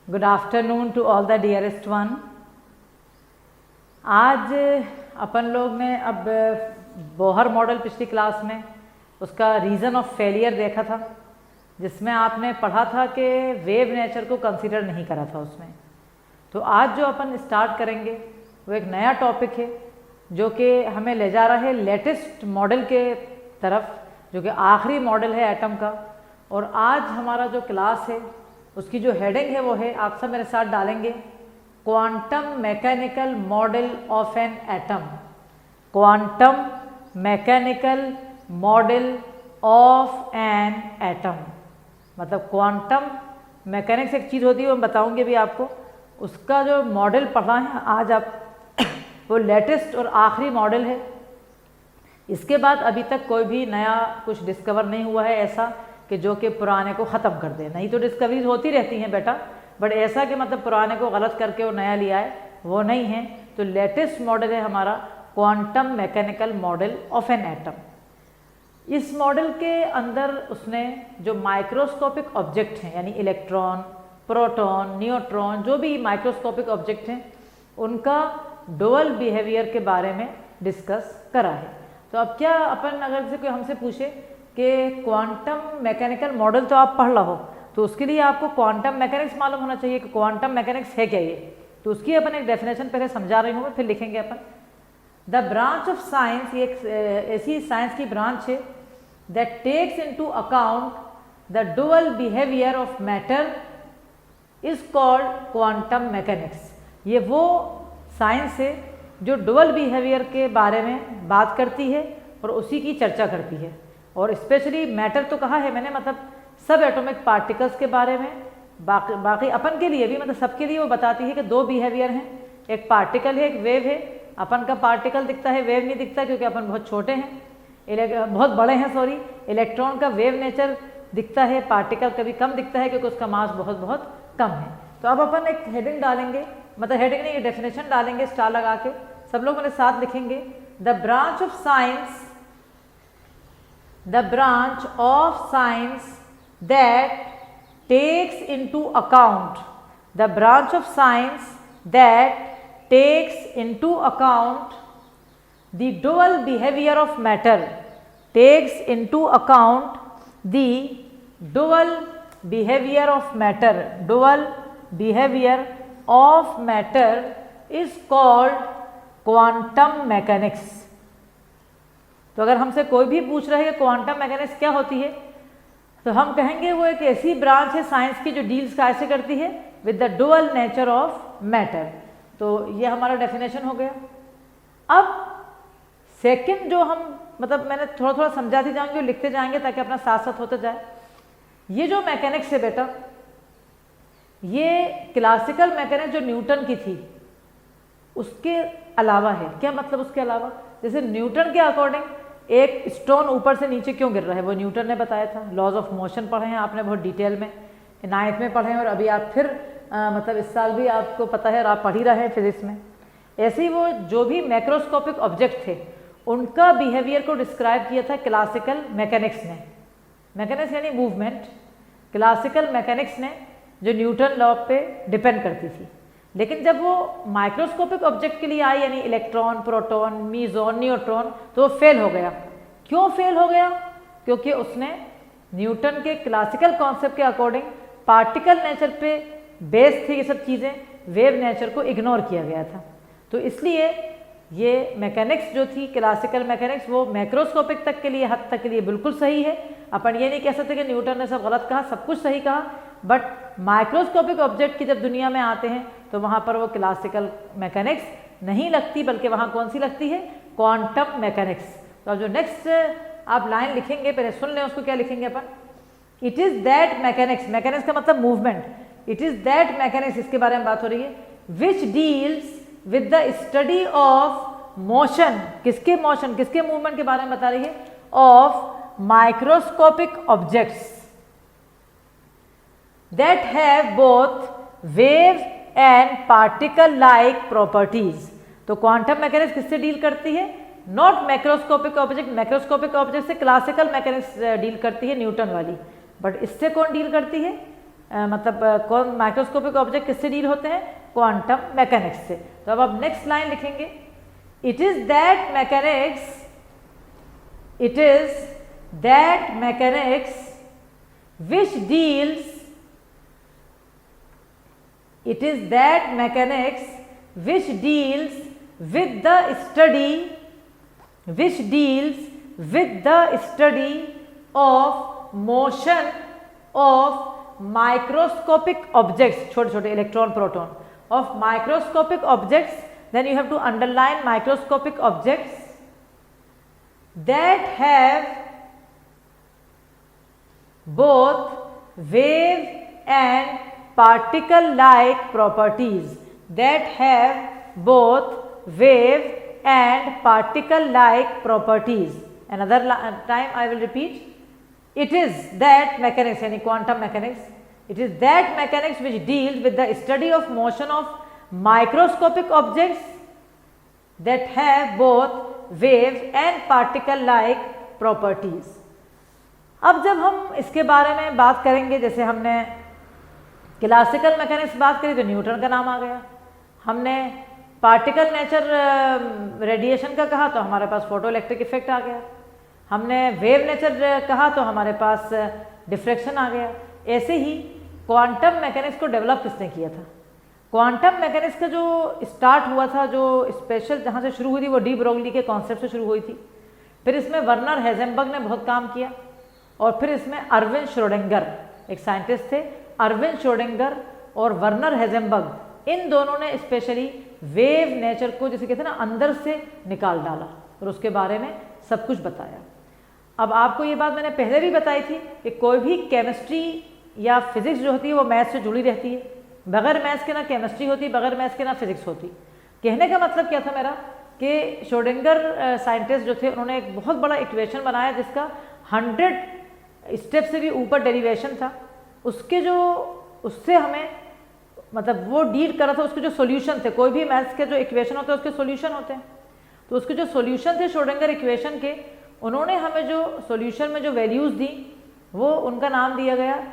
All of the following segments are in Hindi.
Good afternoon to all the dearest one. आज अपन लोग ने अब बोहर मॉडल पिछली क्लास में उसका रीज़न ऑफ फेलियर देखा था, जिसमें आपने पढ़ा था कि वेव नेचर को कंसीडर नहीं करा था उसमें। तो आज जो अपन स्टार्ट करेंगे वो एक नया टॉपिक है जो कि हमें ले जा रहा है लेटेस्ट मॉडल के तरफ, जो कि आखिरी मॉडल है एटम का। और आज हमारा जो क्लास है उसकी जो हेडिंग है वो है, आप सब मेरे साथ डालेंगे, quantum mechanical model of an atom. Quantum mechanical model of an atom, मतलब क्वांटम मैकेनिक्स एक चीज़ होती है, वो मैं बताऊंगी भी आपको। उसका जो मॉडल पढ़ा है आज आप वो लेटेस्ट और आखिरी मॉडल है। इसके बाद अभी तक कोई भी नया कुछ डिस्कवर नहीं हुआ है ऐसा कि जो कि पुराने को ख़त्म कर दे। नहीं तो डिस्कवरीज होती रहती हैं बेटा, बट ऐसा कि मतलब पुराने को गलत करके वो नया लिया है वो नहीं है। तो लेटेस्ट मॉडल है हमारा quantum mechanical model of an atom. इस मॉडल के अंदर उसने जो माइक्रोस्कोपिक ऑब्जेक्ट हैं, यानी इलेक्ट्रॉन, प्रोटॉन, न्यूट्रॉन, जो भी माइक्रोस्कोपिक ऑब्जेक्ट हैं उनका डुअल बिहेवियर के बारे में डिस्कस करा है। तो अब क्या अपन अगर से कोई हमसे पूछे कि क्वांटम मैकेनिकल मॉडल तो आप पढ़ लो हो, तो उसके लिए आपको क्वांटम मैकेनिक्स मालूम होना चाहिए कि क्वांटम मैकेनिक्स है क्या ये। तो उसकी अपन एक डेफिनेशन पहले समझा रही हूँ, फिर लिखेंगे अपन। द ब्रांच ऑफ साइंस, ये एक ऐसी साइंस की ब्रांच है that takes into account the dual behaviour of matter is called quantum mechanics. ये वो साइंस है जो डुअल बिहेवियर के बारे में बात करती है और उसी की चर्चा करती है। और स्पेशली मैटर तो कहा है मैंने, मतलब सब एटॉमिक पार्टिकल्स के बारे में, बाकी अपन के लिए भी, मतलब सबके लिए वो बताती है कि दो बिहेवियर हैं, एक पार्टिकल है, एक वेव है। अपन का पार्टिकल दिखता है, वेव नहीं दिखता, क्योंकि अपन बहुत छोटे हैं, बहुत बड़े हैं सॉरी। इलेक्ट्रॉन का वेव नेचर दिखता है, पार्टिकल कभी कम दिखता है क्योंकि उसका मास बहुत बहुत कम है। तो अब अपन एक हेडिंग डालेंगे, मतलब हेडिंग नहीं, डेफिनेशन डालेंगे स्टार लगा के। सब लोग मेरे साथ लिखेंगे, the branch of science, the branch of science that takes into account, the branch of science that takes into account the dual behavior of matter, takes into account the dual behavior of matter, dual behavior of matter is called quantum mechanics। तो अगर हमसे कोई भी पूछ रहा है कि क्वांटम मैकेनिक्स क्या होती है, तो हम कहेंगे वो एक ऐसी ब्रांच है साइंस की जो डील्स कैसे करती है with the dual nature of matter. तो ये हमारा डेफिनेशन हो गया। अब सेकंड जो हम, मतलब मैंने थोड़ा थोड़ा समझाती जाऊंगी और लिखते जाएंगे ताकि अपना साथ साथ होता जाए। ये जो मैकेनिक्स है बेटा, ये क्लासिकल मैकेनिक्स जो न्यूटन की थी उसके अलावा है। क्या मतलब उसके अलावा? जैसे न्यूटन के अकॉर्डिंग एक स्टोन ऊपर से नीचे क्यों गिर रहा है वो न्यूटन ने बताया था। लॉज ऑफ मोशन पढ़े हैं आपने बहुत डिटेल में, 9th में पढ़े हैं, और अभी आप फिर मतलब इस साल भी आपको पता है और आप पढ़ ही रहे हैं फिजिक्स में। ऐसे ही वो जो भी मैक्रोस्कोपिक ऑब्जेक्ट थे उनका बिहेवियर को डिस्क्राइब किया था क्लासिकल मैकेनिक्स ने। मैकेनिक्स यानी मूवमेंट, क्लासिकल मैकेनिक्स ने, जो न्यूटन लॉ पे डिपेंड करती थी। लेकिन जब वो माइक्रोस्कोपिक ऑब्जेक्ट के लिए आई, यानी इलेक्ट्रॉन, प्रोटॉन, मीजॉन, न्यूट्रॉन, तो वो फेल हो गया। क्यों फेल हो गया? क्योंकि उसने न्यूटन के क्लासिकल कॉन्सेप्ट के अकॉर्डिंग पार्टिकल नेचर पे बेस थी ये सब चीज़ें, वेव नेचर को इग्नोर किया गया था। तो इसलिए ये मैकेनिक्स जो थी क्लासिकल मैकेनिक्स, वो मैक्रोस्कोपिक तक के लिए, हद तक के लिए बिल्कुल सही है। अपन ये नहीं कह सकते कि न्यूटन ने सब गलत कहा, सब कुछ सही कहा, बट माइक्रोस्कोपिक ऑब्जेक्ट की जब दुनिया में आते हैं तो वहाँ पर वो क्लासिकल मैकेनिक्स नहीं लगती, बल्कि वहाँ कौन सी लगती है? Quantum mechanics. तो जो नेक्स्ट आप लाइन लिखेंगे पहले सुन लें उसको, क्या लिखेंगे अपन? It is that mechanics, mechanics का मतलब movement, it is that mechanics, इसके बारे में बात हो रही है, which deals with the study of motion. किसके मोशन, किसके मूवमेंट के बारे में बता रही है? Of microscopic objects that have both wave and particle like properties। तो क्वांटम मैकेनिक्स किससे डील करती है? Not macroscopic object, macroscopic object से क्लासिकल मैकेनिक्स डील करती है न्यूटन वाली, बट इससे कौन डील करती है? मतलब कौन माइक्रोस्कोपिक ऑब्जेक्ट किससे डील होते हैं? क्वांटम मैकेनिक्स से। तो अब आप नेक्स्ट लाइन लिखेंगे, it is that mechanics which deals with the study of motion of microscopic objects, छोटे छोटे electron proton, of microscopic objects, then you have to underline microscopic objects that have both wave and particle like properties, that have both wave and particle like properties. Another time I will repeat, it is that mechanics yani quantum mechanics, it is that mechanics which deals with the study of motion of microscopic objects that have both wave and particle like properties. अब जब हम इसके बारे में बात करेंगे, जैसे हमने क्लासिकल मैकेनिक्स बात करी तो न्यूटन का नाम आ गया, हमने पार्टिकल नेचर रेडिएशन का कहा तो हमारे पास फोटो इलेक्ट्रिक इफेक्ट आ गया, हमने वेव नेचर कहा तो हमारे पास डिफ्रैक्शन आ गया। ऐसे ही क्वांटम मैकेनिक्स को डेवलप किसने किया था? क्वांटम मैकेनिक्स का जो स्टार्ट हुआ था, जो स्पेशल जहाँ से शुरू हुई थी वो डी ब्रोगली के कॉन्सेप्ट से शुरू हुई थी, फिर इसमें वर्नर हेजेनबर्ग ने बहुत काम किया, और फिर इसमें अरविंद श्रोडिंगर एक साइंटिस्ट थे, अरविंद श्रोडिंगर और वर्नर हेजेनबर्ग, इन दोनों ने स्पेशली वेव नेचर को जिसे कहते हैं ना अंदर से निकाल डाला और उसके बारे में सब कुछ बताया। अब आपको ये बात मैंने पहले भी बताई थी कि कोई भी केमिस्ट्री या फिजिक्स जो होती है वो मैथ्स से जुड़ी रहती है, बगैर मैथ्स के ना केमिस्ट्री होती, बगैर मैथ्स के ना फिजिक्स होती। कहने का मतलब क्या था मेरा कि श्रोडिंगर साइंटिस्ट जो थे उन्होंने एक बहुत बड़ा इक्वेशन बनाया जिसका 100 स्टेप से भी ऊपर डेरिवेशन था, उससे हमें मतलब वो डील कर रहा था, उसके जो सॉल्यूशन थे, कोई भी मैथ्स के जो इक्वेशन होते हैं उसके सॉल्यूशन होते हैं, तो उसके जो सॉल्यूशन थे श्रोडिंगर इक्वेशन के, उन्होंने हमें जो सॉल्यूशन में जो वैल्यूज़ दी वो उनका नाम दिया गया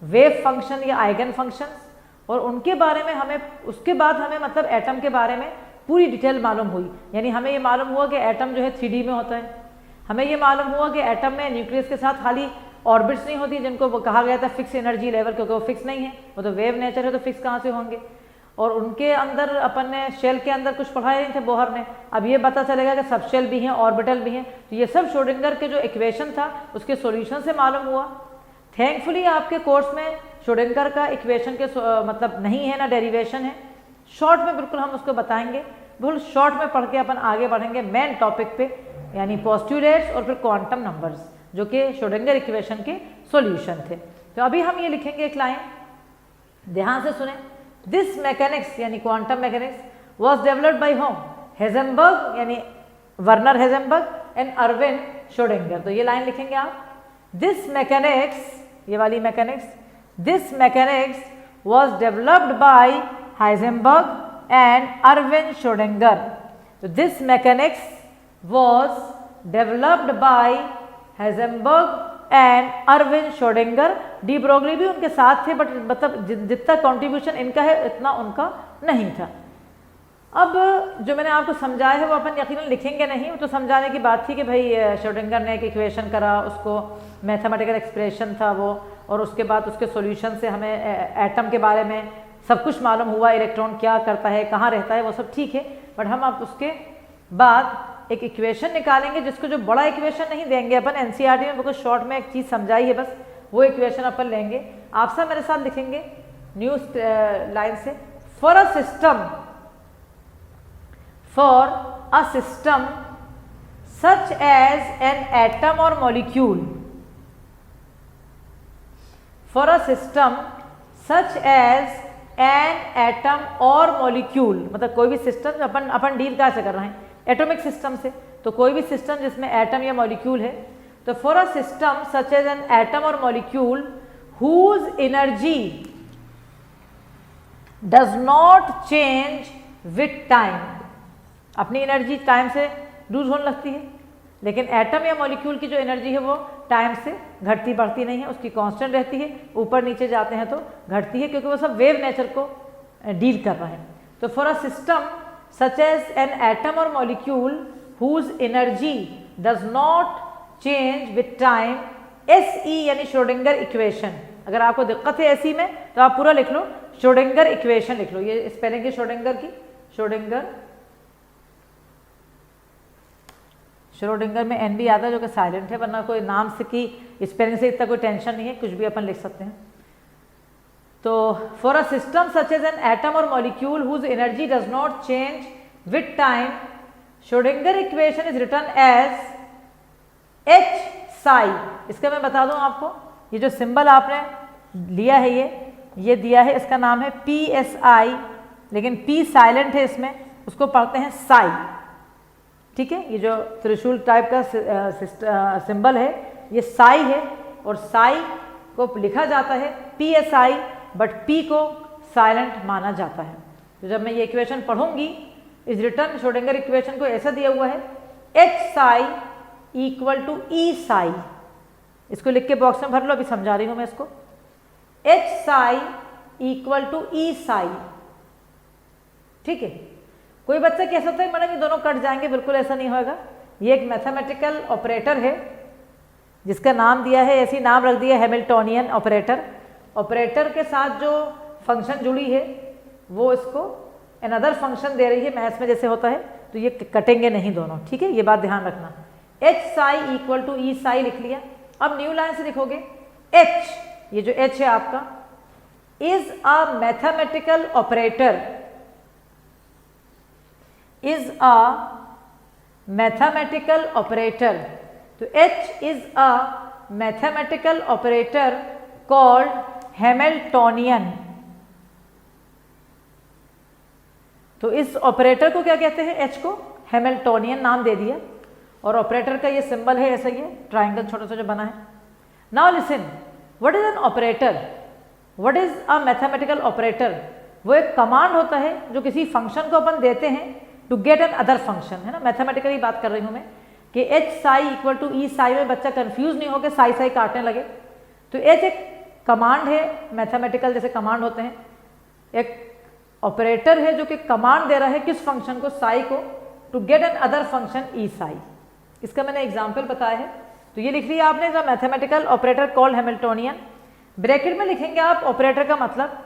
वेव फंक्शन या आइगन फंक्शंस, और उनके बारे में हमें उसके बाद हमें मतलब एटम के बारे में पूरी डिटेल मालूम हुई। यानी हमें ये मालूम हुआ कि एटम जो है 3D में होता है, हमें ये मालूम हुआ कि एटम में न्यूक्लियस के साथ खाली ऑर्बिट्स नहीं होती जिनको कहा गया था फिक्स एनर्जी लेवल, क्योंकि वो फिक्स नहीं है, वो तो वेव नेचर है, तो फिक्स कहाँ से होंगे। और उनके अंदर अपन ने शेल के अंदर कुछ पढ़ाए नहीं थे बोहर ने, अब ये पता चलेगा कि सब शेल भी हैं, ऑर्बिटल भी हैं, तो ये सब श्रोडिंगर के जो इक्वेशन था उसके सॉल्यूशन से मालूम हुआ। थैंकफुली आपके कोर्स में श्रोडिंगर का इक्वेशन के मतलब नहीं है ना डेरिवेशन है, शॉर्ट में बिल्कुल हम उसको बताएंगे, बिल्कुल शॉर्ट में पढ़ के अपन आगे बढ़ेंगे मेन टॉपिक पे, यानी पोस्टुलेट्स और फिर क्वांटम नंबर्स जो कि श्रोडिंगर इक्वेशन के सॉल्यूशन थे। तो अभी हम ये लिखेंगे एक लाइन, ध्यान से सुने, दिस मैकेनिक्स यानी quantum mechanics was developed by whom? Heisenberg यानी Werner Heisenberg and Arvind Schrodinger. तो ये लाइन लिखेंगे आप, दिस मैकेनिक्स, ये वाली mechanics, this mechanics was developed by Heisenberg and Arvind Schrodinger. तो this mechanics was developed by Heisenberg and Arvind Schrodinger. De Broglie भी उनके साथ थे, बट मतलब जितना कंट्रीब्यूशन इनका है इतना उनका नहीं था। अब जो मैंने आपको समझाया है वो अपन यकीनन लिखेंगे नहीं, वो तो समझाने की बात थी कि भाई श्रोडिंगर ने एक इक्वेशन करा, उसको मैथमेटिकल एक्सप्रेशन था वो, और उसके बाद उसके सॉल्यूशन से हमें एटम के बारे में सब कुछ मालूम हुआ, इलेक्ट्रॉन क्या करता है, कहाँ रहता है, वो सब ठीक है, बट हम अब उसके बाद एक इक्वेशन निकालेंगे जिसको जो बड़ा इक्वेशन नहीं देंगे अपन, एनसीईआरटी में बिल्कुल शॉर्ट में एक चीज़ समझाई है बस, वो इक्वेशन अपन लेंगे। आप सब मेरे साथ लिखेंगे न्यू लाइन से, for a system such as an atom or molecule, for a system such as an atom or molecule, मतलब कोई भी सिस्टम अपन डील कैसे कर रहे हैं एटॉमिक सिस्टम से, तो कोई भी सिस्टम जिसमें एटम या मॉलिक्यूल है, तो for a system such as an atom or molecule whose energy does not change with time, अपनी एनर्जी टाइम से लूज होने लगती है, लेकिन एटम या मॉलिक्यूल की जो एनर्जी है वो टाइम से घटती बढ़ती नहीं है, उसकी कांस्टेंट रहती है, ऊपर नीचे जाते हैं तो घटती है, क्योंकि वो सब वेव नेचर को डील कर रहा है। तो for a system such as an atom or molecule whose energy does not change with time, SE यानी श्रोडिंगर इक्वेशन। अगर आपको दिक्कत है SE में तो आप पूरा लिख लो, श्रोडिंगर इक्वेशन लिख लो। ये स्पेलिंग है श्रोडिंगर की, श्रोडिंगर में एन भी आता है जो कि साइलेंट है, वरना कोई नाम से की स्पेलिंग से इतना कोई टेंशन नहीं है, कुछ भी अपन लिख सकते हैं। तो for a system such as an atom or molecule whose energy does not change with time, Schrodinger equation is written as H psi। इसका मैं बता दूं आपको, ये जो सिंबल आपने लिया है ये दिया है, इसका नाम है PSI, लेकिन P साइलेंट है इसमें, उसको पढ़ते हैं साई। ठीक है, ये जो त्रिशूल टाइप का सिंबल है ये साई है, और साई को लिखा जाता है PSI, बट P को साइलेंट माना जाता है। तो जब मैं ये इक्वेशन पढ़ूंगी, इस रिटर्न श्रोडिंगर इक्वेशन को ऐसा दिया हुआ है H psi equal to E psi। इसको लिख के बॉक्स में भर लो, अभी समझा रही हूं मैं इसको। H psi equal to E psi। ठीक है, कोई बच्चा कह सकता है मैडम ये दोनों कट जाएंगे, बिल्कुल ऐसा नहीं होगा। ये एक मैथमेटिकल ऑपरेटर है जिसका नाम दिया है, ऐसी नाम रख दिया हैमिल्टोनियन ऑपरेटर। ऑपरेटर के साथ जो फंक्शन जुड़ी है वो इसको अनदर फंक्शन दे रही है, मैथ्स में जैसे होता है, तो ये कटेंगे नहीं दोनों। ठीक है, ये बात ध्यान रखना। H psi equal to E psi लिख लिया। अब न्यू लाइन से लिखोगे H, ये जो H है आपका, is a mathematical operator, is a mathematical operator. तो H is a mathematical operator called Hamiltonian. तो इस ऑपरेटर को क्या कहते हैं? H को हैमिल्टोनियन नाम दे दिया, और ऑपरेटर का ये सिंबल है ऐसा, ये ट्राइंगल छोटा सा जो बना है। Now listen, what is an operator? What is a mathematical operator? वो एक कमांड होता है जो किसी फंक्शन को अपन देते हैं to get N other function, है ना। मैथमेटिकली बात कर रही हूं मैं कि H psi equal to E psi में बच्चा कंफ्यूज नहीं हो के साई साई काटने लगे। तो H एक कमांड है, मैथमेटिकल जैसे कमांड होते हैं, एक ऑपरेटर है जो कि कमांड दे रहा है किस फंक्शन को, साई को, to get N other function E psi। इसका मैंने एग्जाम्पल बताया है, तो ये लिख लिया आपने, the mathematical operator called Hamiltonian. Bracket में लिखेंगे आप ऑपरेटर का मतलब।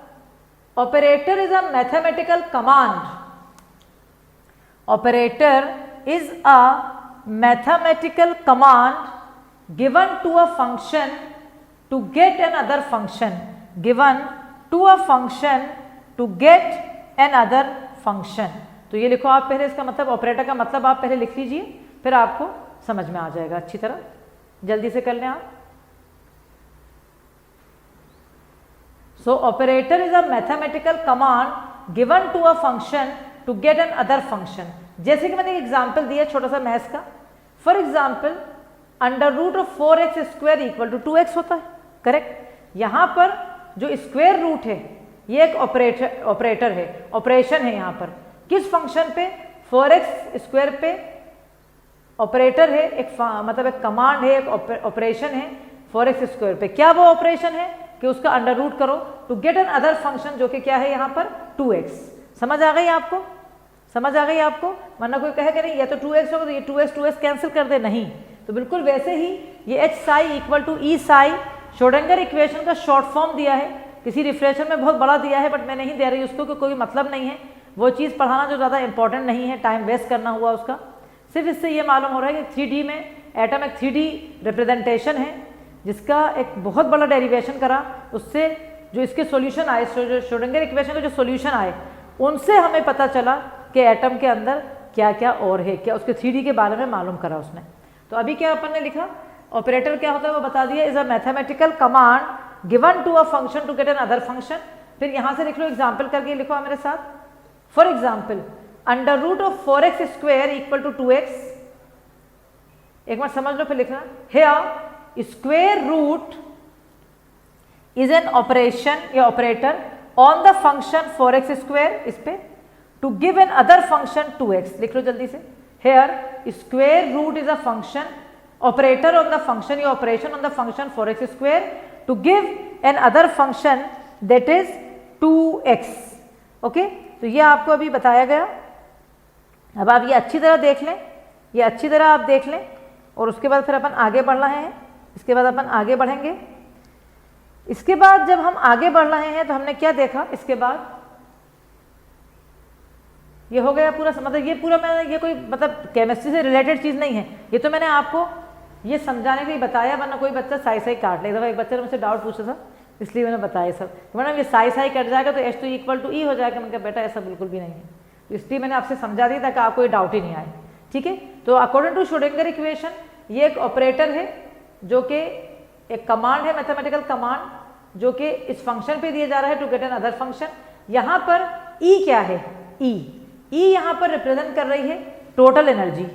Operator is a mathematical command, operator is a mathematical command given to a function to get N other function, given to a function to get N other function. तो ये लिखो आप पहले, इसका मतलब ऑपरेटर का मतलब आप पहले लिख लीजिए, फिर आपको समझ में आ जाएगा अच्छी तरह। जल्दी से कर लें आप। So operator is a mathematical command given to a function to get N other function. जैसे कि मैंने एक एग्जाम्पल दिया छोटा सा मैथ्स का। For example, under root of 4x square equal to 2x होता है, करेक्ट। यहां पर जो स्क्वायर रूट है ये एक ऑपरेटर है, ऑपरेशन है यहाँ पर। किस फंक्शन पे? 4x स्क्वायर पे ऑपरेटर है, एक मतलब एक कमांड है, एक ऑपरेशन है 4x स्क्वायर पे। क्या वो ऑपरेशन है कि उसका अंडर रूट करो to get N other function, जो कि क्या है यहाँ पर 2x। समझ आ गई आपको? समझ आ गई आपको? वरना कोई कहे कि नहीं ये तो 2x होगा तो ये 2x कैंसिल कर दे, नहीं। तो बिल्कुल वैसे ही ये H psi equal to E psi Schrodinger equation का शॉर्ट फॉर्म दिया है, किसी रिफ्रेशर में बहुत बड़ा दिया है, बट मैं नहीं दे रही उसको, कि कोई मतलब नहीं है वो चीज़ पढ़ाना जो ज़्यादा इंपॉर्टेंट नहीं है, टाइम वेस्ट करना हुआ उसका। सिर्फ इससे ये मालूम हो रहा है कि 3D में एटम एक 3D रिप्रेजेंटेशन है, जिसका एक बहुत बड़ा डेरिवेशन करा, उससे जो इसके सॉल्यूशन आए, जो श्रोडिंगर इक्वेशन के जो सॉल्यूशन आए, उनसे हमें पता चला कि एटम के अंदर क्या क्या और है, क्या उसके 3D के बारे में मालूम करा उसने। तो अभी क्या अपन ने लिखा, ऑपरेटर क्या होता है वो बता दिया, is a mathematical command given to a function to get N other function. फिर यहाँ से लिख लो, एग्जाम्पल करके लिखो मेरे साथ। For example, under root of 4x square equal to 2x। एक बार समझ लो फिर लिखना। Here square root is an operation या operator on the function 4x square, इस पे to give an other function 2x। लिख लो जल्दी से। Here square root is a function operator on the function या operation on the function 4x square to give an other function that is 2x। Okay, तो ये आपको अभी बताया गया। अब आप ये अच्छी तरह देख लें, ये अच्छी तरह आप देख लें, और उसके बाद फिर अपन आगे बढ़ रहे हैं। इसके बाद अपन आगे बढ़ेंगे। इसके बाद जब हम आगे बढ़ रहे हैं तो हमने क्या देखा, इसके बाद ये हो गया पूरा, मतलब ये पूरा मैंने, ये कोई मतलब केमिस्ट्री से रिलेटेड चीज़ नहीं है, ये तो मैंने आपको ये समझाने के लिए बताया, वरना कोई बच्चा साई साई काट ले। एक बच्चे ने मुझसे डाउट पूछा था, इसलिए मैंने बताया सब। तो मैडम ये साई साई कट जाएगा तो H2 इक्वल टू E हो जाएगा। मैंने कहा बेटा ऐसा बिल्कुल भी नहीं है, तो इसलिए मैंने आपसे समझा दिया ताकि आपको ये डाउट ही नहीं आए। ठीक है, तो अकॉर्डिंग टू श्रोडिंगर इक्वेशन ये एक ऑपरेटर है जो कि एक कमांड है, मैथमेटिकल कमांड, जो कि इस फंक्शन पे दिया जा रहा है to get N other function. यहाँ पर E क्या है, E यहाँ पर रिप्रेजेंट कर रही है टोटल एनर्जी,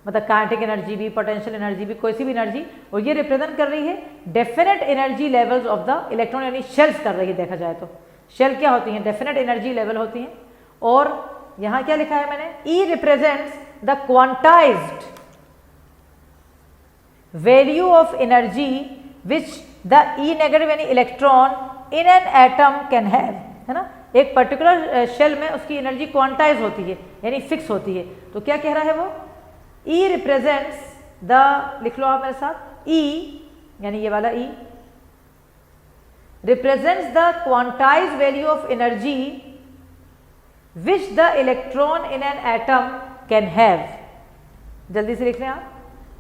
मतलब काइनेटिक एनर्जी भी, पोटेंशियल एनर्जी भी, कोई सी भी एनर्जी, और ये रिप्रेजेंट कर रही है definite energy levels of the electron, यानी शेल्स कर रही है। देखा जाए तो शेल क्या होती हैं, डेफिनेट एनर्जी लेवल होती हैं। और यहाँ क्या लिखा है मैंने, E represents the quantised value of energy which the E negative यानी electron in an atom can have, है ना। एक पर्टिकुलर शेल में उसकी एनर्जी क्वांटाइज होती है, यानी फिक्स होती है। तो क्या कह रहा है वो, E रिप्रेजेंट्स द, लिख लो आप मेरे साथ, E यानी ये वाला E represents the quantize value of energy which the electron in an atom can have. जल्दी से लिख लें आप,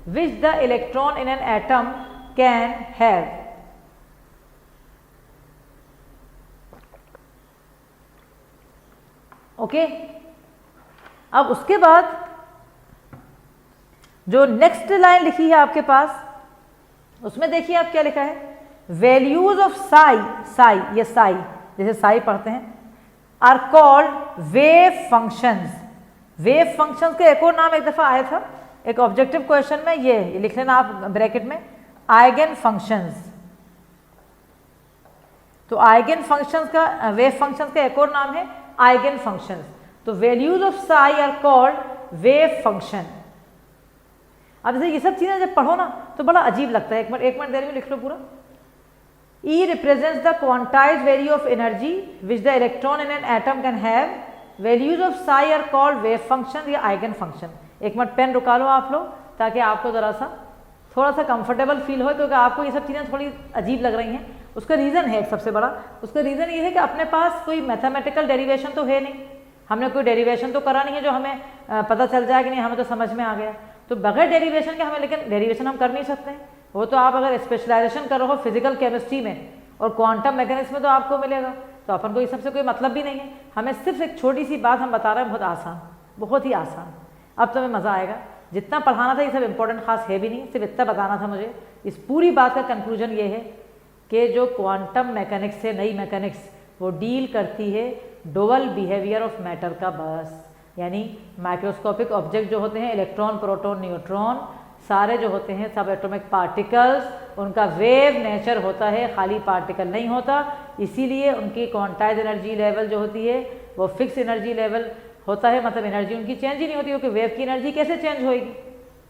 which the electron in an atom can have. Okay, अब उसके बाद जो नेक्स्ट लाइन लिखी है आपके पास, उसमें देखिए आप क्या लिखा है, वैल्यूज ऑफ साई, साई ये साई जैसे साई पढ़ते हैं, are called wave functions. Wave functions का एक और नाम एक दफा आया था एक ऑब्जेक्टिव क्वेश्चन में, ये लिख लेना आप ब्रैकेट में, आइगन फंक्शंस। तो आइगन फंक्शंस का, वेव फंक्शंस का एक और नाम है आइगन फंक्शंस। तो values of psi R called wave function. अब जैसे ये सब चीजें जब पढ़ो ना तो बड़ा अजीब लगता है। एक मिनट देर में लिख लो पूरा। E represents the quantized value of energy which the electron in an atom can have. Values of psi are called wave function या eigen function। एक मिनट पेन रुका लो आप लोग, ताकि आपको जरा सा थोड़ा सा कंफर्टेबल फील हो, क्योंकि आपको ये सब चीज़ें थोड़ी अजीब लग रही हैं। उसका रीज़न है एक सबसे बड़ा, उसका रीज़न ये है कि अपने पास कोई मैथमेटिकल डेरिवेशन तो है नहीं, हमने कोई डेरिवेशन तो करा नहीं है जो हमें पता चल जाए कि नहीं हमें तो समझ में आ गया। तो बगैर डेरिवेशन के हमें, लेकिन डेरिवेशन हम कर नहीं सकते हैं, वो तो आप अगर स्पेशलाइजेशन कर रहे हो फिजिकल केमिस्ट्री में और क्वांटम मैकेनिक्स में तो आपको मिलेगा। तो अपन को इस सबसे कोई मतलब भी नहीं है। हमें सिर्फ एक छोटी सी बात हम बता रहे हैं, बहुत आसान, बहुत ही आसान। अब तुम्हें मज़ा आएगा। जितना पढ़ाना था ये सब इंपॉर्टेंट खास है भी नहीं, सिर्फ इतना बताना था मुझे। इस पूरी बात का कंक्लूजन ये है कि जो क्वांटम मैकेनिक्स है, नई मैकेनिक्स, वो डील करती है डुअल बिहेवियर ऑफ मैटर का बस। यानी माइक्रोस्कोपिक ऑब्जेक्ट जो होते हैं, इलेक्ट्रॉन, प्रोटॉन, न्यूट्रॉन, सारे जो होते हैं सब एटॉमिक पार्टिकल्स, उनका वेव नेचर होता है, खाली पार्टिकल नहीं होता। इसीलिए उनकी क्वांटाइज एनर्जी लेवल जो होती है वो फिक्स एनर्जी लेवल होता है, मतलब एनर्जी उनकी चेंज ही नहीं होती, क्योंकि वेव की एनर्जी कैसे चेंज होएगी,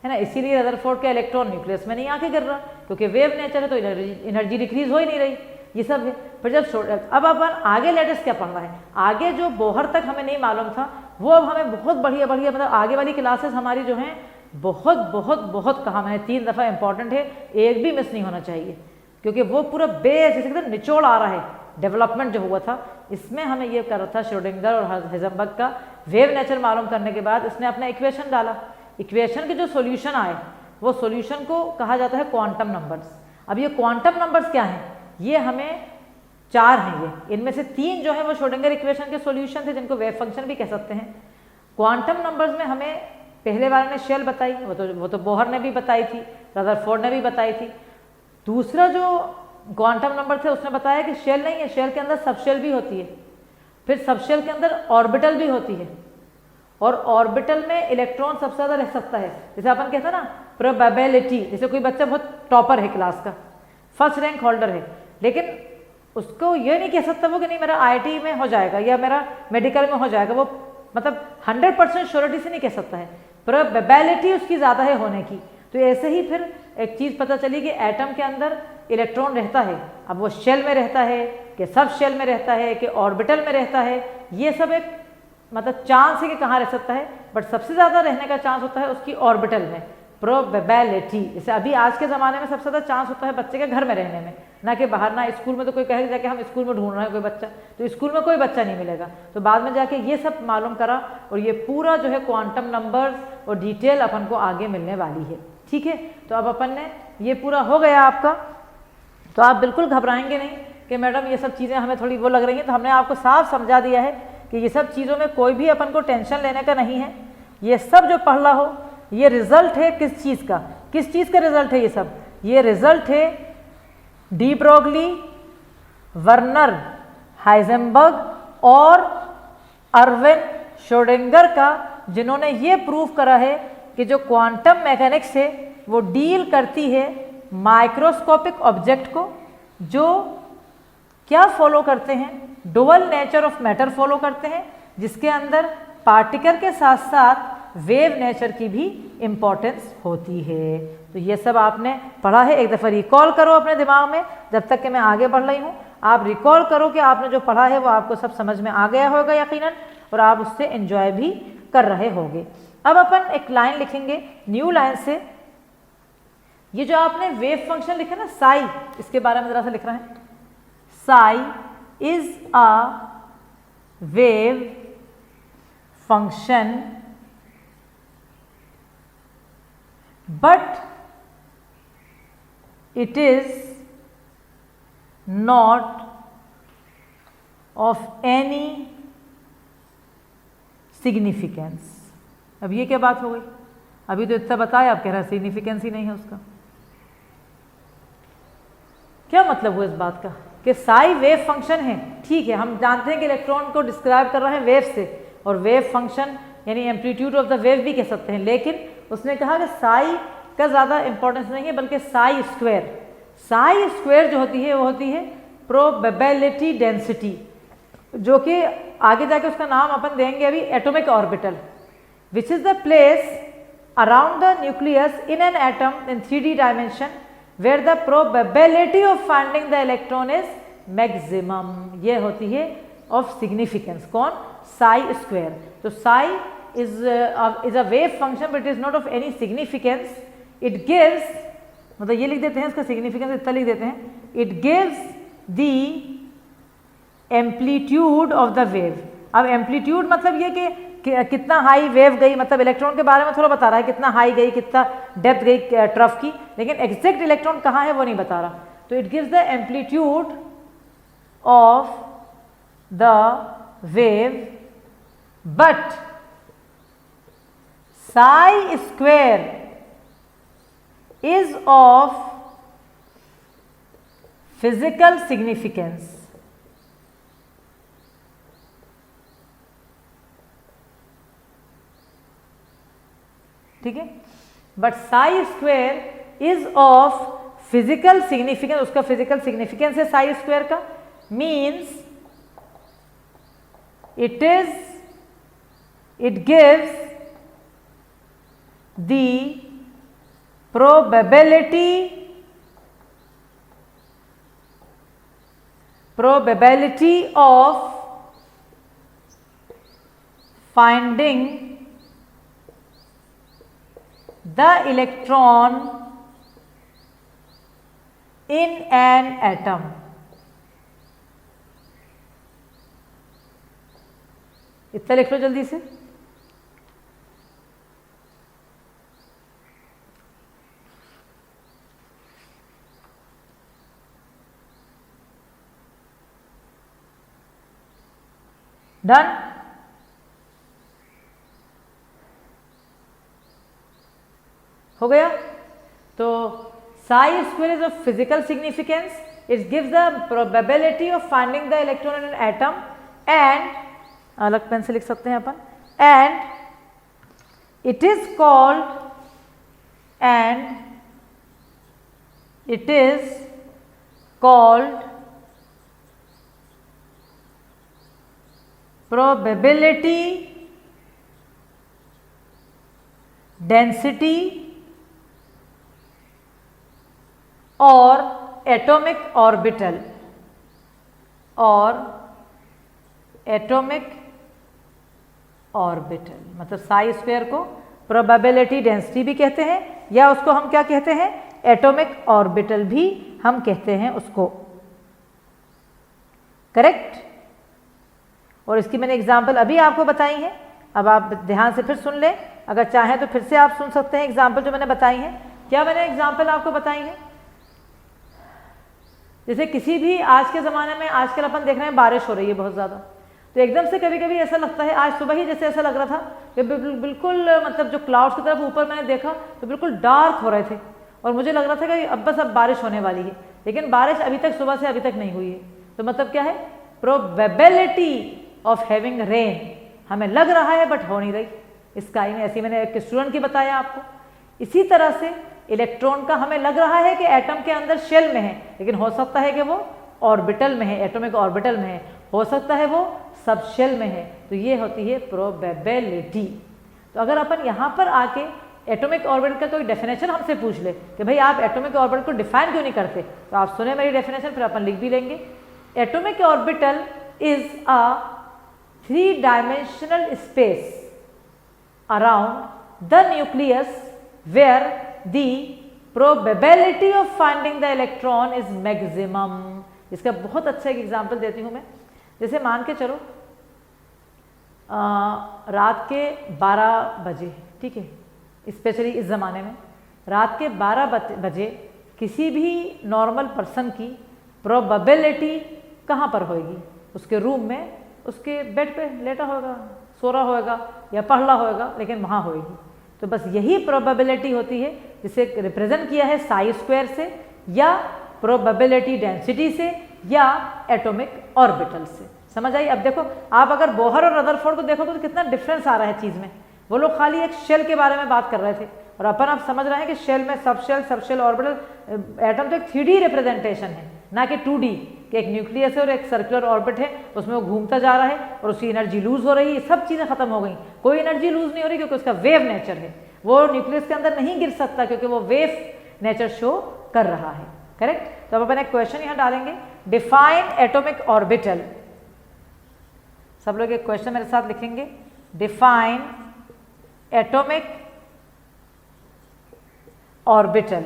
है ना। इसीलिए रदरफोर्ड का इलेक्ट्रॉन न्यूक्लियस में नहीं आके गिर रहा, क्योंकि वेव नेचर है, तो एनर्जी डिक्रीज हो ही नहीं रही। ये सब है। पर जब अब अपन आगे लेटेस्ट क्या पढ़ना है, आगे जो बोहर तक हमें नहीं मालूम था वो अब हमें बहुत बढ़िया बढ़िया, मतलब आगे वाली क्लासेस हमारी जो हैं बहुत बहुत बहुत कहा मैंने 3 दफ़ा इंपॉर्टेंट है, एक भी मिस नहीं होना चाहिए, क्योंकि वो पूरा बेस जैसे कहते निचोड़ आ रहा है। डेवलपमेंट जो हुआ था इसमें हमें ये कर रहा था श्रोडिंगर और हाइजेनबर्ग का वेव नेचर मालूम करने के बाद इसने अपना इक्वेशन डाला। इक्वेशन के जो सॉल्यूशन आए वो सॉल्यूशन को कहा जाता है क्वांटम नंबर्स। अब ये क्वांटम नंबर्स क्या हैं, ये हमें 4 हैं, ये इनमें से 3 जो है वो श्रोडिंगर इक्वेशन के सॉल्यूशन थे, जिनको वेव फंक्शन भी कह सकते हैं। क्वांटम नंबर्स में हमें पहले वाले ने शेल बताई, वो तो बोहर ने भी बताई थी, रदरफोर्ड ने भी बताई थी। दूसरा जो क्वांटम नंबर थे उसने बताया कि शेल नहीं है, शेल के अंदर सबशेल भी होती है, फिर सबशेल के अंदर ऑर्बिटल भी होती है, और ऑर्बिटल में इलेक्ट्रॉन सबसे ज़्यादा रह सकता है। जैसे अपन कहते हैं ना प्रोबेबिलिटी, जैसे कोई बच्चा बहुत टॉपर है क्लास का, फर्स्ट रैंक होल्डर है, लेकिन उसको ये नहीं कह सकता वो कि नहीं मेरा IIT में हो जाएगा या मेरा मेडिकल में हो जाएगा, वो मतलब 100% श्योरिटी से नहीं कह सकता है, प्रोबेबिलिटी उसकी ज़्यादा है होने की। तो ऐसे ही फिर एक चीज़ पता चली कि एटम के अंदर इलेक्ट्रॉन रहता है। अब वो शेल में रहता है कि सब शेल में रहता है कि ऑर्बिटल में रहता है, ये सब एक मतलब चांस है कि कहाँ रह सकता है, बट सबसे ज़्यादा रहने का चांस होता है उसकी ऑर्बिटल में, प्रोबेबिलिटी। जैसे अभी आज के ज़माने में सबसे ज़्यादा चांस होता है बच्चे के घर में रहने में, ना कि बाहर, ना स्कूल में। तो कोई कहेगा जाके हम स्कूल में ढूंढ रहे हैं कोई बच्चा, तो स्कूल में कोई बच्चा नहीं मिलेगा। तो बाद में जाके ये सब मालूम करा और ये पूरा जो है क्वांटम नंबर्स और डिटेल अपन को आगे मिलने वाली है। ठीक है, तो अब अपन ने ये पूरा हो गया आपका, तो आप बिल्कुल घबराएंगे नहीं कि मैडम ये सब चीज़ें हमें थोड़ी वो लग रही हैं। तो हमने आपको साफ समझा दिया है कि ये सब चीज़ों में कोई भी अपन को टेंशन लेने का नहीं है। ये सब जो पढ़ रहा हो ये रिजल्ट है किस चीज़ का, किस चीज़ का रिजल्ट है ये सब? ये रिजल्ट है डी ब्रोगली, वर्नर हाइजेनबर्ग और अर्विन श्रोडिंगर का, जिन्होंने ये प्रूव करा है कि जो क्वांटम मैकेनिक्स है वो डील करती है माइक्रोस्कोपिक ऑब्जेक्ट को, जो क्या फॉलो करते हैं, dual nature of matter follow करते हैं, जिसके अंदर पार्टिकल के साथ साथ वेव नेचर की भी इम्पोर्टेंस होती है। तो ये सब आपने पढ़ा है, एक दफ़ा रिकॉल करो अपने दिमाग में, जब तक कि मैं आगे बढ़ रही हूँ आप रिकॉल करो कि आपने जो पढ़ा है वो आपको सब समझ में आ गया होगा यकीनन, और आप उससे एंजॉय भी कर रहे होंगे। अब अपन एक लाइन लिखेंगे न्यू लाइन से। ये जो आपने वेव फंक्शन लिखा ना साई, इसके बारे में जरा सा लिख रहे हैं। Sai is a wave function but it is not of any significance। अब ये क्या बात हो गई? अभी तो इतना बताया, आप कह रहे हैं सिग्निफिकेंस ही नहीं है उसका। क्या मतलब हुआ इस बात का कि साई वेव फंक्शन है? ठीक है, हम जानते हैं कि इलेक्ट्रॉन को डिस्क्राइब कर रहे हैं वेव से, और वेव फंक्शन यानी एम्पलीट्यूड ऑफ द वेव भी कह सकते हैं, लेकिन उसने कहा कि साई का ज़्यादा इंपॉर्टेंस नहीं है बल्कि साई स्क्वायर। साई स्क्वायर जो होती है वो होती है प्रोबेबिलिटी डेंसिटी, जो कि आगे जाके उसका नाम अपन देंगे अभी atomic orbital, which is the place around the nucleus in an atom in 3D dimension where the probability of finding the electron is maximum. ये होती है ऑफ सिग्निफिकेंस। कौन? Psi square. तो psi is a wave function but it is not of any significance. It gives, मतलब ये लिख देते हैं इसका सिग्निफिकेंस इतना लिख देते हैं, it gives the amplitude of the wave। अब एम्पलीट्यूड मतलब ये कि कितना हाई वेव गई, मतलब इलेक्ट्रॉन के बारे में थोड़ा बता रहा है कितना हाई गई, कितना डेप्थ गई ट्रफ की, लेकिन एग्जैक्ट इलेक्ट्रॉन कहाँ है वो नहीं बता रहा। तो it gives the amplitude of the wave, but psi square is of physical significance। ठीक है, but psi square is of physical significance, उसका physical significance है psi square का, means it gives the probability of finding the electron in an atom। इतना लिख लो जल्दी से। डन? हो गया? तो psi square is of physical significance, it gives the probability of finding the electron in an atom, and अलग पेन से लिख सकते हैं अपन, and it is called probability density or atomic orbital मतलब साई स्क्वायर को प्रोबेबिलिटी डेंसिटी भी कहते हैं, या उसको हम क्या कहते हैं, एटॉमिक ऑर्बिटल भी हम कहते हैं उसको। करेक्ट। और इसकी मैंने एग्जाम्पल अभी आपको बताई है, अब आप ध्यान से फिर सुन लें, अगर चाहें तो फिर से आप सुन सकते हैं एग्जाम्पल जो मैंने बताई हैं। क्या मैंने एग्जाम्पल आपको बताई है? जैसे किसी भी आज के ज़माने में आजकल अपन देख रहे हैं बारिश हो रही है बहुत ज़्यादा, तो एकदम से कभी कभी ऐसा लगता है, आज सुबह ही जैसे ऐसा लग रहा था कि बिल्कुल मतलब जो क्लाउड्स की तरफ ऊपर मैंने देखा तो बिल्कुल डार्क हो रहे थे और मुझे लग रहा था कि अब बस अब बारिश होने वाली है, लेकिन बारिश अभी तक सुबह से अभी तक नहीं हुई है। तो मतलब क्या है, प्रोबेबिलिटी ऑफ हैविंग रेन हमें लग रहा है बट हो नहीं रही स्काई में। ऐसी मैंने एक स्टूडेंट की बताया आपको। इसी तरह से इलेक्ट्रॉन का हमें लग रहा है कि एटम के अंदर शेल में है, लेकिन हो सकता है कि वो ऑर्बिटल में है, एटॉमिक ऑर्बिटल में है, हो सकता है वो सब शेल में है। तो ये होती है प्रोबेबिलिटी। तो अगर अपन यहाँ पर आके एटॉमिक ऑर्बिटल का कोई डेफिनेशन हमसे पूछ ले कि भाई आप एटॉमिक ऑर्बिटल को डिफाइन क्यों नहीं करते, तो आप सुने मेरी डेफिनेशन, फिर अपन लिख भी लेंगे। Atomic orbital is a 3-dimensional space around the nucleus where the probability of finding the electron is maximum। इसका बहुत अच्छा एक एग्जाम्पल देती हूँ मैं। जैसे मान के चलो रात के 12 बजे, ठीक है, स्पेशली इस ज़माने में रात के 12 बजे किसी भी नॉर्मल पर्सन की प्रोबेबिलिटी कहाँ पर होगी, उसके रूम में, उसके बेड पे लेटा होगा, सो रहा होगा या पढ़ रहा होगा, लेकिन वहाँ होगी। तो बस यही प्रोबेबिलिटी होती है जिसे रिप्रेजेंट किया है साई स्क्वायर से या प्रोबेबिलिटी डेंसिटी से या एटॉमिक ऑर्बिटल से। समझ आई? अब देखो आप अगर बोहर और रदरफोर्ड को देखोगे तो कितना डिफरेंस आ रहा है चीज़ में। वो लोग खाली एक शेल के बारे में बात कर रहे थे और अपन आप समझ रहे हैं कि शेल में सबशेल ऑर्बिटल। एटम तो एक 3D रिप्रेजेंटेशन है, ना कि 2D, कि एक न्यूक्लियस है और एक सर्कुलर ऑर्बिट है, उसमें वो घूमता जा रहा है और उसकी एनर्जी लूज हो रही है। सब चीज़ें खत्म हो गई, कोई एनर्जी लूज नहीं हो रही क्योंकि उसका वेव नेचर है। वो न्यूक्लियस के अंदर नहीं गिर सकता क्योंकि वो वेव नेचर शो कर रहा है। करेक्ट। तो अब अपन एक क्वेश्चन यहाँ डालेंगे, डिफाइन एटॉमिक ऑर्बिटल। सब लोग एक क्वेश्चन मेरे साथ लिखेंगे, define atomic orbital,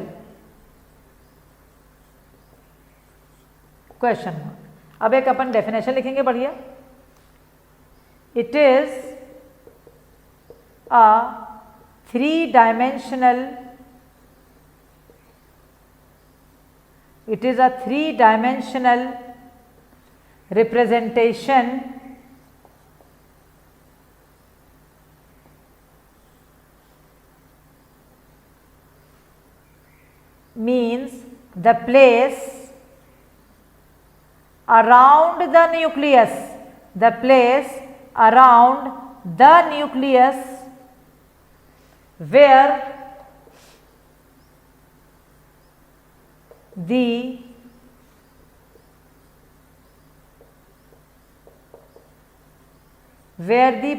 question mark. अब एक अपन डेफिनेशन लिखेंगे बढ़िया, it is a 3-dimensional, it is a 3-dimensional representation means the place around the nucleus, the place around the nucleus where the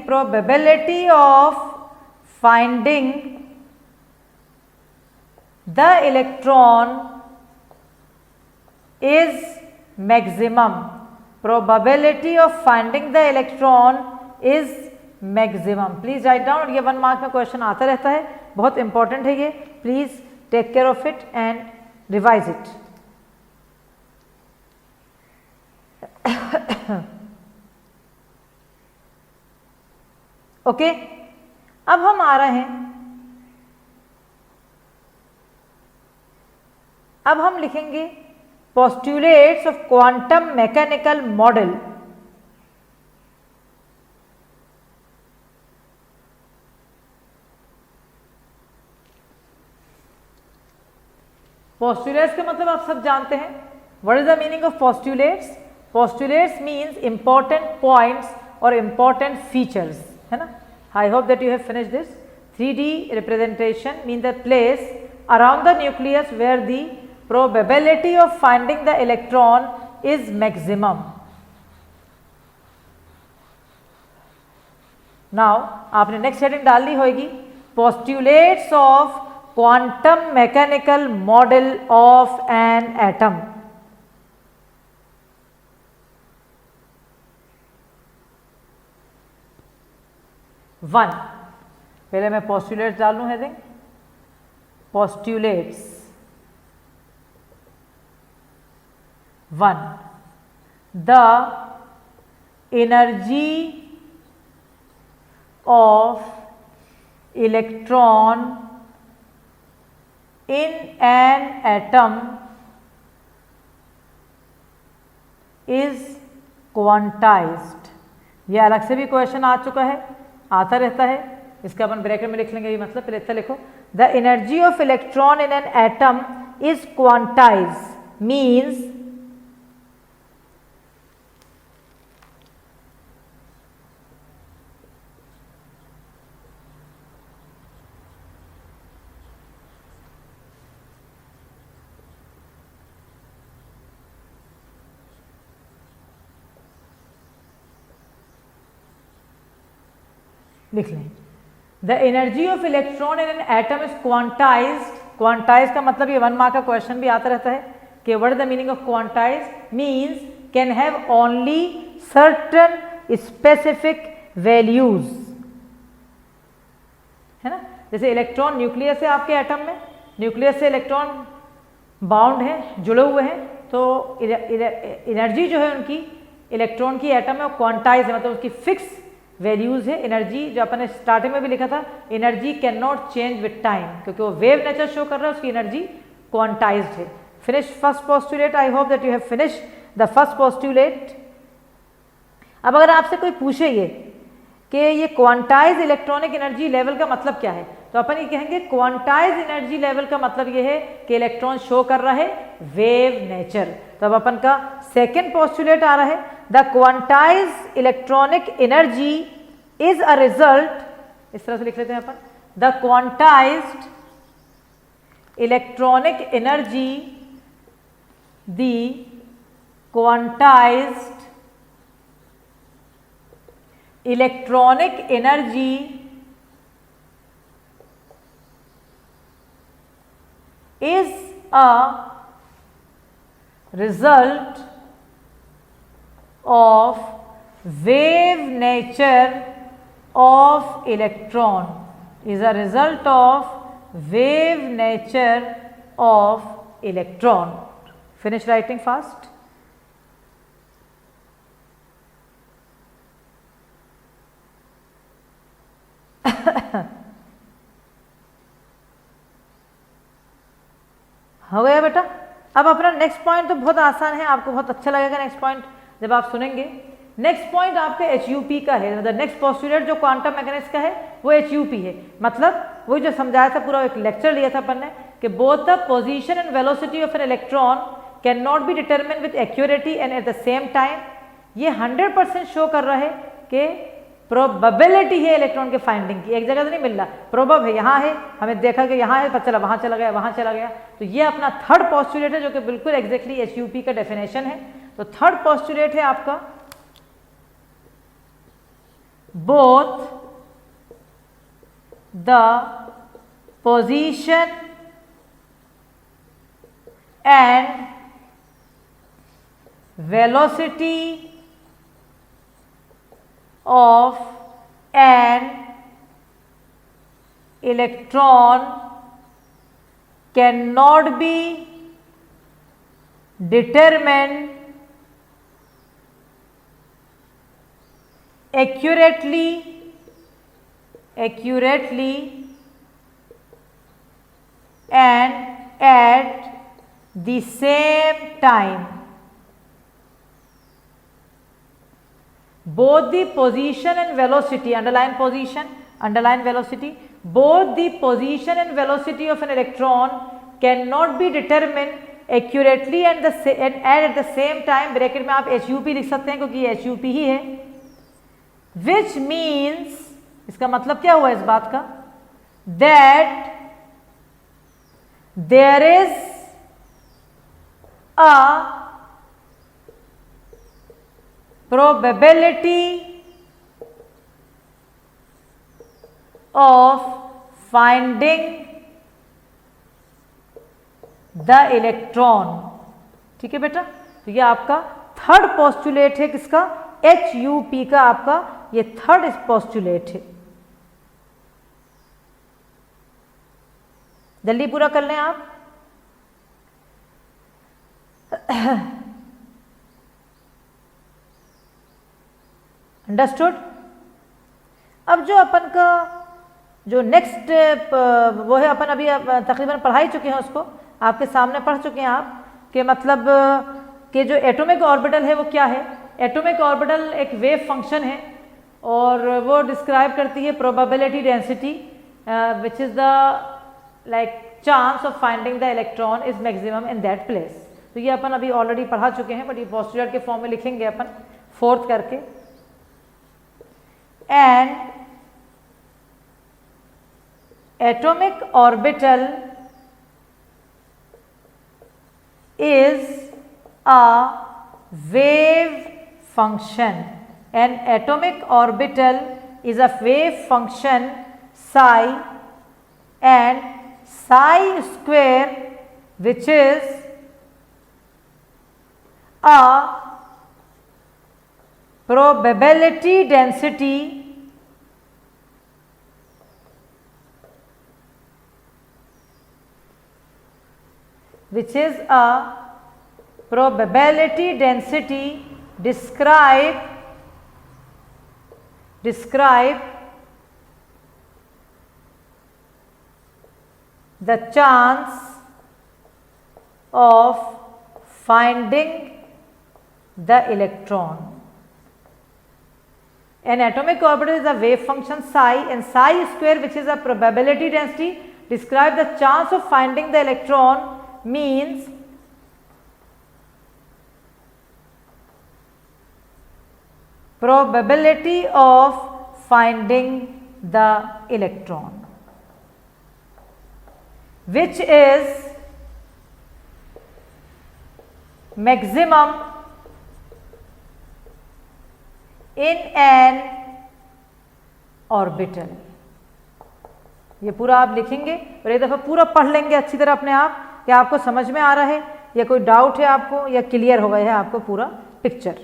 probability of finding the electron is maximum, probability of finding the electron is maximum। Please write down. और ये 1 मार्क में क्वेश्चन आता रहता है, बहुत इंपॉर्टेंट है ये, please take care of it and revise it. Okay, अब हम आ रहे हैं, अब हम लिखेंगे postulates of quantum mechanical model. Postulates का मतलब आप सब जानते हैं। What is the meaning of postulates? Postulates means important points और इंपॉर्टेंट फीचर्स, है ना। I hope that you have finished this. 3D representation mean the place around the nucleus where the probability of finding the electron is maximum। Now आपने नेक्स्ट हेडिंग डाल ली होगी, postulates of quantum mechanical model of an atom. One, पहले मैं पोस्टुलेट्स डाल लूँ heading, postulates one, the energy of electron in an atom is quantized. यह अलग से भी क्वेश्चन आ चुका है, आता रहता है, इसका अपन ब्रैकेट में लिख लेंगे। ये मतलब पहले इतना लिखो, the energy of electron in an atom is quantize means लिख लें, the energy of electron in an atom is quantized. Quantize का मतलब ये 1 मार्क का क्वेश्चन भी आता रहता है कि what is the meaning of quantize, means can have only certain specific values, है ना। जैसे इलेक्ट्रॉन न्यूक्लियस है आपके एटम में, न्यूक्लियस से इलेक्ट्रॉन बाउंड है, जुड़े हुए हैं, तो एनर्जी जो है उनकी इलेक्ट्रॉन की एटम में क्वांटाइज है, मतलब उसकी फिक्स वैल्यूज है। एनर्जी जो अपन ने स्टार्टिंग में भी लिखा था, energy can not change with time, क्योंकि वो वेव नेचर शो कर रहा है, उसकी एनर्जी क्वांटाइज्ड है। Finish first postulate, I hope that you have finish the first postulate. अब अगर आपसे कोई पूछे ये कि ये क्वांटाइज इलेक्ट्रॉनिक एनर्जी लेवल का मतलब क्या है, तो अपन ये कहेंगे क्वांटाइज एनर्जी लेवल का मतलब ये है कि इलेक्ट्रॉन शो कर रहा है वेव नेचर। तो अब अपन का सेकेंड पोस्टुलेट आ रहा है, the quantised electronic energy is a result, इस तरह से लिख लेते हैं अपन, the quantised electronic energy, the quantised electronic energy is a result of wave nature of electron, is a result of wave nature of electron. Finish writing fast. हो गया बेटा। अब अपना नेक्स्ट पॉइंट तो बहुत आसान है, आपको बहुत अच्छा लगेगा नेक्स्ट पॉइंट जब आप सुनेंगे। नेक्स्ट पॉइंट आपका HUP का है, मतलब नेक्स्ट पोस्टुलेट जो क्वांटम मैकेनिक्स का है वो HUP है। मतलब वही जो समझाया था, पूरा एक लेक्चर लिया था अपन ने कि both the position and velocity of an electron can not be determine with accuracy and at the same time. ये 100% शो कर रहा है कि प्रोबेबिलिटी है इलेक्ट्रॉन के फाइंडिंग की, एक जगह से नहीं मिल रहा, प्रोबब है, यहाँ है, हमें देखा कि यहाँ है, पता चला वहाँ चला गया, वहाँ चला गया। तो ये अपना थर्ड पोस्टुलेट है जो कि बिल्कुल एग्जैक्टली HUP का डेफिनेशन है। तो थर्ड पोस्टुलेट है आपका, both the position and velocity of an electron cannot be determined accurately and at the same time. Both the position and velocity, underline position, underline velocity, both the position and velocity of an electron cannot be determined accurately and at the same time, bracket में आप HUP लिख सकते हैं क्योंकि ये HUP ही है, which means, इसका मतलब क्या हुआ इस बात का, that there is a probability of finding the electron. ठीक है बेटा, तो ये आपका थर्ड पोस्टुलेट है, किसका? HUP का आपका ये थर्ड पोस्टुलेट है। जल्दी पूरा कर लें आप। अंडरस्टूड? अब जो अपन का जो नेक्स्ट वो है, अपन अभी तकरीबन पढ़ा ही चुके हैं उसको, आपके सामने पढ़ चुके हैं आप कि मतलब कि जो एटॉमिक ऑर्बिटल है वो क्या है। एटॉमिक ऑर्बिटल एक वेव फंक्शन है और वो डिस्क्राइब करती है probability density which is the like chance of finding the electron is maximum in that place. तो ये अपन अभी ऑलरेडी पढ़ा चुके हैं, बट ये पोस्टुलेट के फॉर्म में लिखेंगे अपन फोर्थ करके। And atomic orbital is a wave function. An atomic orbital is a wave function psi and psi square, which is a probability density which is a probability density describe the chance of finding the electron. An atomic orbital is a wave function psi and psi square, which is a probability density, describe the chance of finding the electron, means probability of finding the electron, which is maximum in an orbital। ये पूरा आप लिखेंगे और एक दफ़ा पूरा पढ़ लेंगे अच्छी तरह अपने आप, क्या आपको समझ में आ रहा है या कोई डाउट है आपको या क्लियर हो गया है आपको पूरा पिक्चर।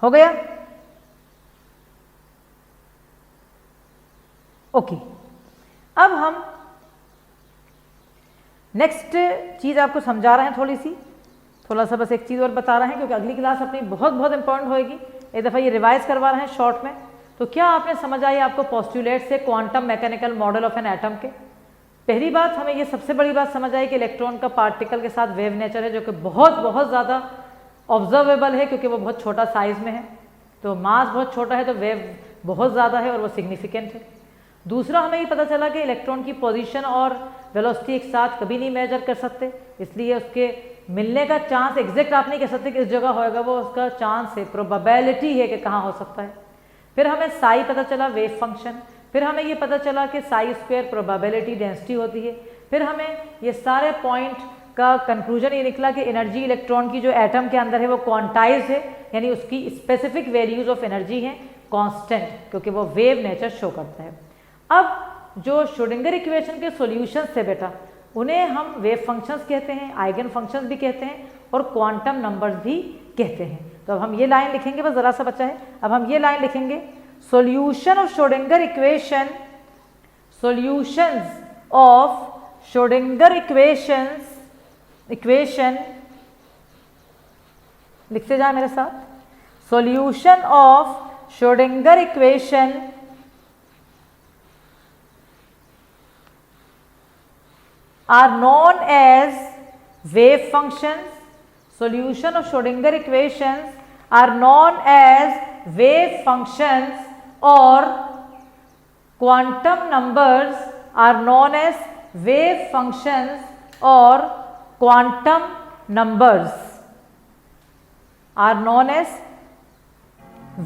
हो गया? ओके, अब हम नेक्स्ट चीज़ आपको समझा रहे हैं, थोड़ा सा बस एक चीज़ और बता रहे हैं क्योंकि अगली क्लास अपनी बहुत बहुत इंपॉर्टेंट होएगी। एक दफ़ा ये रिवाइज करवा रहे हैं शॉर्ट में। तो क्या आपने समझ आई आपको पोस्टुलेट से quantum mechanical model of an atom के? पहली बात हमें ये सबसे बड़ी बात समझ आई कि इलेक्ट्रॉन का पार्टिकल के साथ वेव नेचर है, जो कि बहुत ज़्यादा ऑब्जर्वेबल है क्योंकि वो बहुत छोटा साइज़ में है, तो मास बहुत छोटा है तो वेव बहुत ज़्यादा है और वो सिग्निफिकेंट है। दूसरा हमें ये पता चला कि इलेक्ट्रॉन की पोजीशन और वेलोसिटी एक साथ कभी नहीं मेजर कर सकते, इसलिए उसके मिलने का चांस एग्जैक्ट आप नहीं कह सकते कि इस जगह होएगा, वो उसका चांस है, प्रोबेबिलिटी है कि कहाँ हो सकता है। फिर हमें साई पता चला वेव फंक्शन, फिर हमें ये पता चला कि साई स्क्वायर प्रोबेबिलिटी डेंसिटी होती है। फिर हमें ये सारे पॉइंट का कंक्लूजन ये निकला कि एनर्जी इलेक्ट्रॉन की जो एटम के अंदर है वो क्वांटाइज है, यानी उसकी स्पेसिफिक वैल्यूज ऑफ एनर्जी हैं कांस्टेंट, क्योंकि वो वेव नेचर शो करता है। अब जो श्रोडिंगर इक्वेशन के सॉल्यूशंस थे बेटा, उन्हें हम वेव फंक्शंस कहते हैं, आइगन फंक्शंस भी कहते हैं और क्वांटम नंबर्स भी कहते हैं। तो अब हम ये लाइन लिखेंगे, बस ज़रा सा बचा है, अब हम ये लाइन लिखेंगे, solution of Schrodinger equation, solutions of Schrodinger equation लिखते जाए मेरे साथ, solution of Schrodinger equation are known as wave functions. Solution of Schrodinger equations are known as wave functions, or quantum numbers are known as wave functions or quantum numbers are known as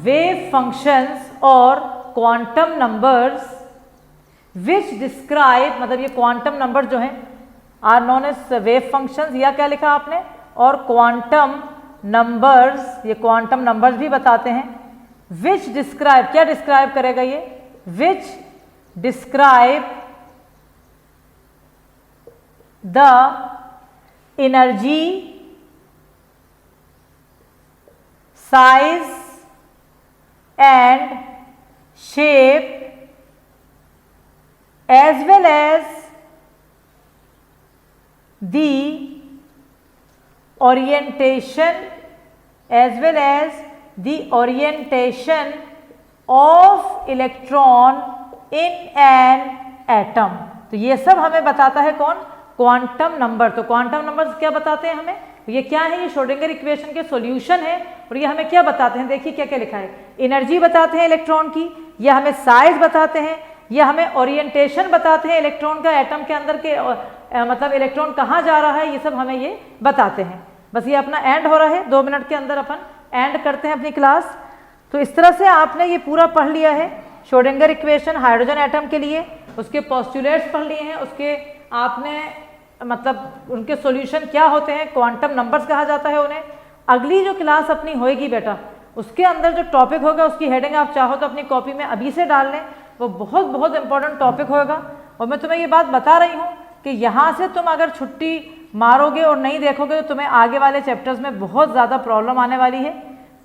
wave functions or quantum numbers which describe, मतलब ये quantum numbers जो हैं are known as wave functions, या क्या लिखा आपने, और क्वांटम नंबर्स, ये क्वांटम नंबर्स भी बताते हैं, विच डिस्क्राइब, क्या डिस्क्राइब करेगा ये, which describe the energy, size and shape as well as the orientation of electron in an atom। तो ये सब हमें बताता है कौन, क्वांटम नंबर। तो क्वांटम नंबर्स क्या बताते हैं हमें, ये क्या है, ये श्रोडिंगर इक्वेशन के सॉल्यूशन है। और ये हमें क्या बताते हैं, देखिए क्या क्या लिखा है, एनर्जी बताते हैं इलेक्ट्रॉन की, ये हमें साइज बताते हैं, ये हमें ओरिएंटेशन बताते हैं इलेक्ट्रॉन का एटम के अंदर के मतलब इलेक्ट्रॉन कहाँ जा रहा है, ये सब हमें ये बताते हैं। बस ये अपना एंड हो रहा है, 2 मिनट के अंदर अपन एंड करते हैं अपनी क्लास। तो इस तरह से आपने ये पूरा पढ़ लिया है, श्रोडिंगर इक्वेशन हाइड्रोजन एटम के लिए, उसके पोस्टुलेट्स पढ़ लिए हैं, उसके आपने मतलब उनके सॉल्यूशन क्या होते हैं, क्वांटम नंबर्स कहा जाता है उन्हें। अगली जो क्लास अपनी होएगी बेटा, उसके अंदर जो टॉपिक होगा उसकी हेडिंग आप चाहो तो अपनी कॉपी में अभी से डाल लें, वो बहुत बहुत इंपॉर्टेंट टॉपिक होगा। और मैं तुम्हें ये बात बता रही हूँ कि यहाँ से तुम अगर छुट्टी मारोगे और नहीं देखोगे तो तुम्हें आगे वाले चैप्टर्स में बहुत ज़्यादा प्रॉब्लम आने वाली है।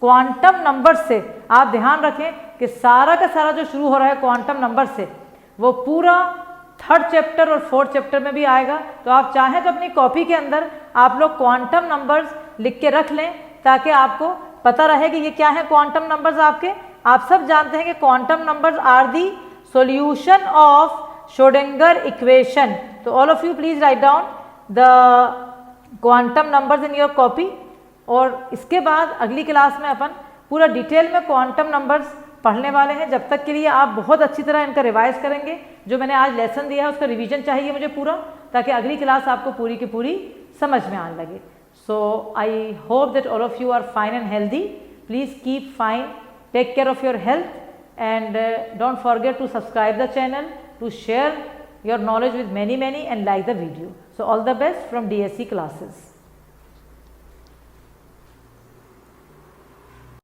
क्वांटम नंबर से आप ध्यान रखें कि सारा का सारा जो शुरू हो रहा है क्वांटम नंबर से, वो पूरा 3rd चैप्टर और 4th चैप्टर में भी आएगा। तो आप चाहें तो अपनी कॉपी के अंदर आप लोग क्वांटम नंबर्स लिख के रख लें, ताकि आपको पता रहे कि ये क्या है क्वांटम नंबर्स आपके। आप सब जानते हैं कि quantum numbers are the solution of Schrodinger equation. तो all of you please write down the quantum numbers in your copy. और इसके बाद अगली क्लास में अपन पूरा डिटेल में क्वांटम नंबर्स पढ़ने वाले हैं। जब तक के लिए आप बहुत अच्छी तरह इनका रिवाइज करेंगे, जो मैंने आज लेसन दिया है उसका रिवीजन चाहिए मुझे पूरा, ताकि अगली क्लास आपको पूरी की पूरी समझ में आने लगे। So I hope that all of you are fine and healthy. Please keep fine, take care of your health, and don't forget to subscribe the channel, to share your knowledge with many and like the video. So all the best from DSC classes.